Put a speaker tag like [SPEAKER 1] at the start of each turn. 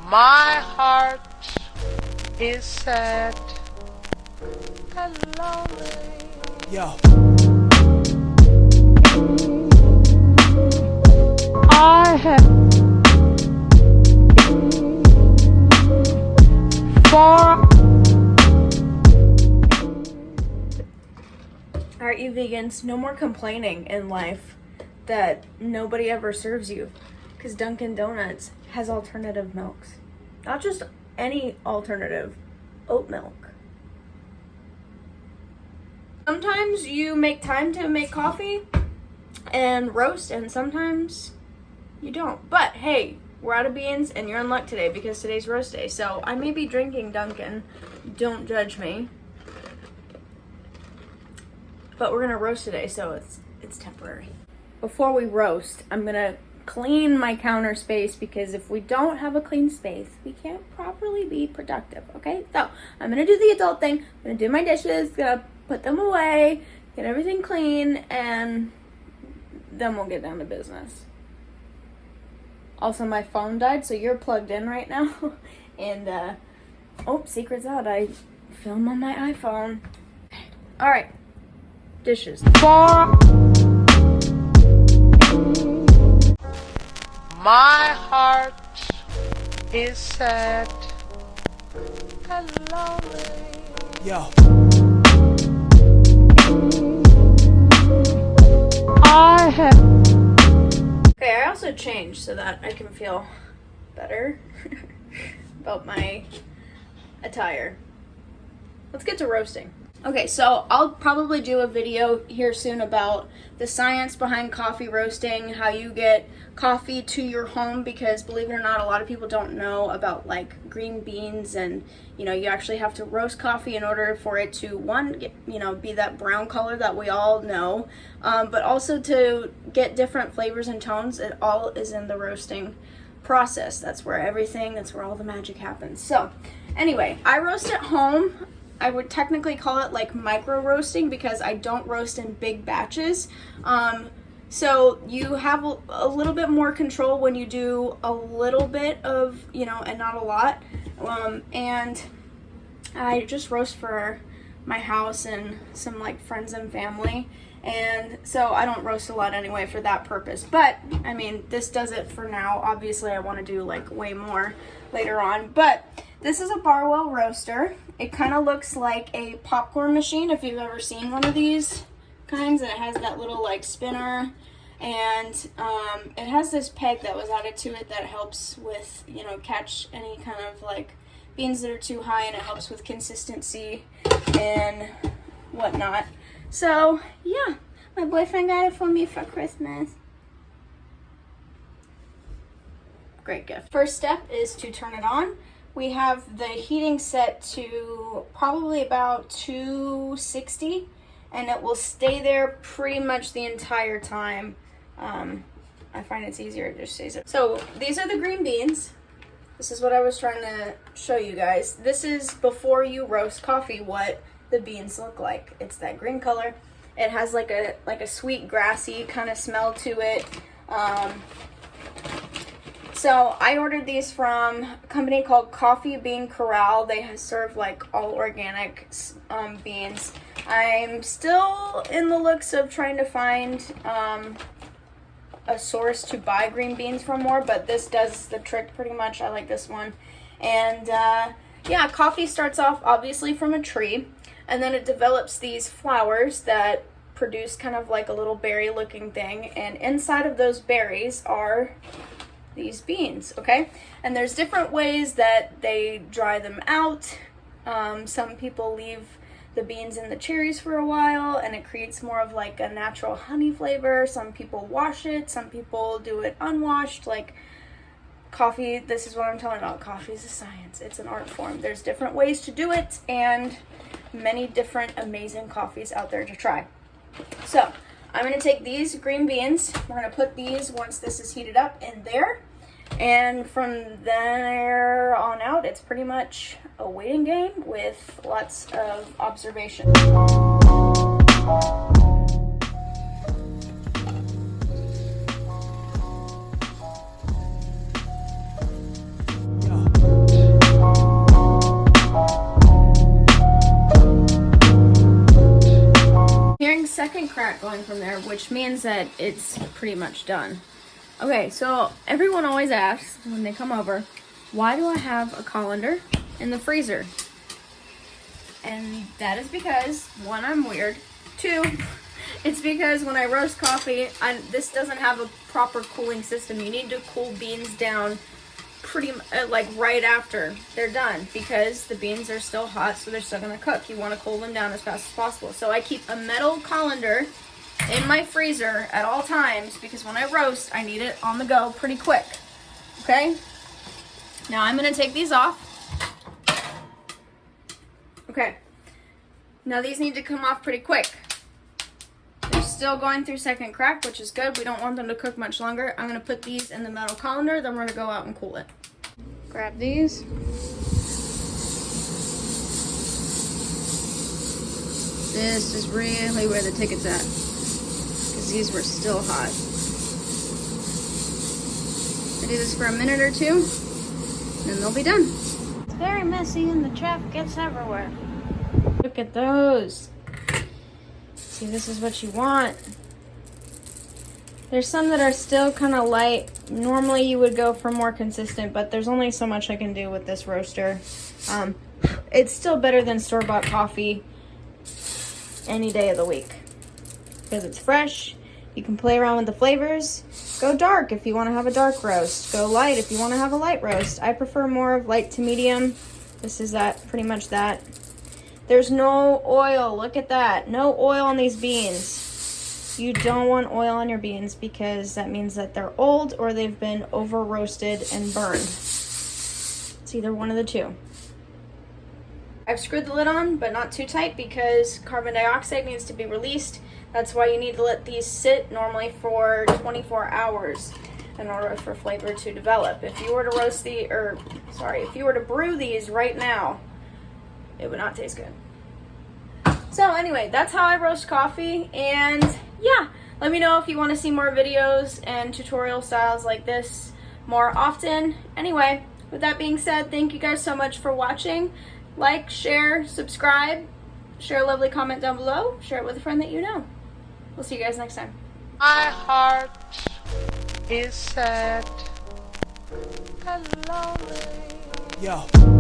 [SPEAKER 1] My heart is sad and lonely.
[SPEAKER 2] Yo.
[SPEAKER 1] I have for.
[SPEAKER 3] Alright, you vegans, no more complaining in life that nobody ever serves you, because Dunkin' Donuts has alternative milks. Not just any alternative, oat milk. Sometimes you make time to make coffee and roast, and sometimes you don't. But hey, we're out of beans and you're in luck today because today's roast day. So I may be drinking Dunkin', don't judge me. But we're gonna roast today, so it's temporary. Before we roast, I'm gonna clean my counter space, because if we don't have a clean space, we can't properly be productive, okay? So I'm gonna do the adult thing. I'm gonna do my dishes, gonna put them away, get everything clean, and then we'll get down to business. Also, my phone died, so you're plugged in right now. And, oh, secret's out. I film on my iPhone. All right, dishes.
[SPEAKER 1] My heart is sad and lonely.
[SPEAKER 2] Yo.
[SPEAKER 1] I have.
[SPEAKER 3] Okay, I also changed so that I can feel better about my attire. Let's get to roasting. Okay, so I'll probably do a video here soon about the science behind coffee roasting, how you get coffee to your home, because believe it or not, a lot of people don't know about like green beans, and you know, you actually have to roast coffee in order for it to, one, get, you know, be that brown color that we all know, but also to get different flavors and tones. It all is in the roasting process. That's where all the magic happens. So anyway, I roast at home. I would technically call it like micro roasting because I don't roast in big batches. So you have a little bit more control when you do a little bit of, you know, and not a lot. And I just roast for my house and some like friends and family. And so I don't roast a lot anyway for that purpose. But I mean, this does it for now. Obviously I want to do like way more later on. But this is a Barwell Roaster. It kind of looks like a popcorn machine if you've ever seen one of these kinds. And it has that little like spinner. And it has this peg that was added to it that helps with, you know, catch any kind of like beans that are too high. And it helps with consistency and whatnot. So, yeah, my boyfriend got it for me for Christmas. Great gift. First step is to turn it on. We have the heating set to probably about 260, and it will stay there pretty much the entire time. I find it's easier, it just stays there. So, these are the green beans. This is what I was trying to show you guys. This is before you roast coffee, what the beans look like. It's that green color. It has like a sweet grassy kind of smell to it. So I ordered these from a company called Coffee Bean Corral. They serve like all organic beans. I'm still in the looks of trying to find a source to buy green beans from more, but this does the trick pretty much. I like this one. And yeah, coffee starts off obviously from a tree. And then it develops these flowers that produce kind of like a little berry looking thing. And inside of those berries are these beans, okay? And there's different ways that they dry them out. Some people leave the beans in the cherries for a while and it creates more of like a natural honey flavor. Some people wash it. Some people do it unwashed. Like coffee, this is what I'm talking about. Coffee is a science. It's an art form. There's different ways to do it and many different amazing coffees out there to try. So I'm going to take these green beans. We're going to put these, once this is heated up, in there. And from there on out, it's pretty much a waiting game with lots of observation.
[SPEAKER 2] Yo.
[SPEAKER 3] second crack going from there, which means that it's pretty much done. Okay, so everyone always asks when they come over, why do I have a colander in the freezer? And that is because, one, I'm weird. Two, it's because when I roast coffee, this doesn't have a proper cooling system. You need to cool beans down pretty like right after they're done, because the beans are still hot, so they're still gonna cook. You want to cool them down as fast as possible. So I keep a metal colander in my freezer at all times, because when I roast, I need it on the go pretty quick. Okay? Now I'm gonna take these off. Okay. Now these need to come off pretty quick. They're still going through second crack, which is good. We don't want them to cook much longer. I'm gonna put these in the metal colander, then we're gonna go out and cool it. Grab these. This is really where the ticket's at, because these were still hot. I do this for a minute or two, and then they'll be done. It's very messy and the chaff gets everywhere. Look at those. See, this is what you want. There's some that are still kind of light. Normally you would go for more consistent, but there's only so much I can do with this roaster. It's still better than store-bought coffee any day of the week, because it's fresh. You can play around with the flavors. Go dark if you want to have a dark roast. Go light if you want to have a light roast. I prefer more of light to medium. This is that, pretty much that. There's no oil. Look at that. No oil on these beans. You don't want oil on your beans, because that means that they're old or they've been over roasted and burned. It's either one of the two. I've screwed the lid on, but not too tight, because carbon dioxide needs to be released. That's why you need to let these sit normally for 24 hours in order for flavor to develop. If you were to if you were to brew these right now, it would not taste good. So anyway, that's how I roast coffee, and yeah, let me know if you want to see more videos and tutorial styles like this more often. Anyway, with that being said, thank you guys so much for watching. Like, share, subscribe, share a lovely comment down below, share it with a friend that you know. We'll see you guys next time.
[SPEAKER 1] My heart is sad and lonely.
[SPEAKER 2] Yo.